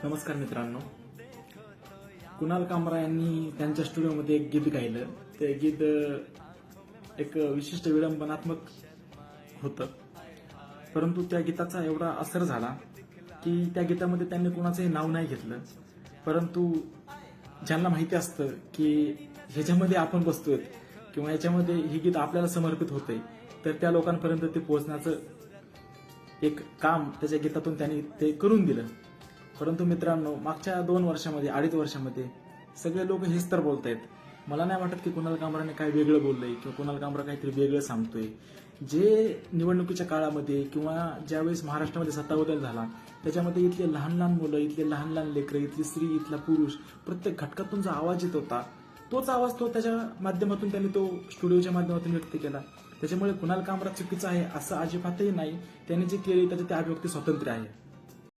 नमस्कार मित्रांनो. कुणाल कामरा यांनी त्यांच्या स्टुडिओमध्ये एक गीत गायलं. ते गीत एक विशिष्ट विडंबनात्मक होतं, परंतु त्या गीताचा एवढा असर झाला की त्या गीतामध्ये त्यांनी कुणाचंही नाव नाही घेतलं. परंतु ज्यांना माहिती असतं की ह्याच्यामध्ये आपण बसतोय किंवा याच्यामध्ये हे गीत आपल्याला समर्पित होतंय, तर त्या लोकांपर्यंत ते पोहोचण्याचं एक काम त्याच्या गीतातून त्यांनी ते करून दिलं. परंतु मित्रांनो, मागच्या 2 वर्षामध्ये 2.5 वर्षामध्ये सगळे लोक हेच तर बोलतायत. मला नाही वाटत की कुणाल कामराने काय वेगळं बोललंय किंवा कुणाल कामरा काहीतरी वेगळं सांगतोय. जे निवडणुकीच्या काळामध्ये किंवा ज्यावेळेस महाराष्ट्रामध्ये सत्ता बदल झाला त्याच्यामध्ये इथले लहान लहान मुलं, इथले लहान लहान लेकरं, इथली स्त्री, इथला पुरुष, प्रत्येक घटकातून जो आवाज येत होता तोच आवाज तो त्याच्या माध्यमातून त्यांनी तो स्टुडिओच्या माध्यमातून व्यक्त केला. त्याच्यामुळे कुणाल कामरा चुकीचा आहे असं अजिबातही नाही. त्यांनी जे केले त्याचे ते अभिव्यक्ती स्वातंत्र्य आहे.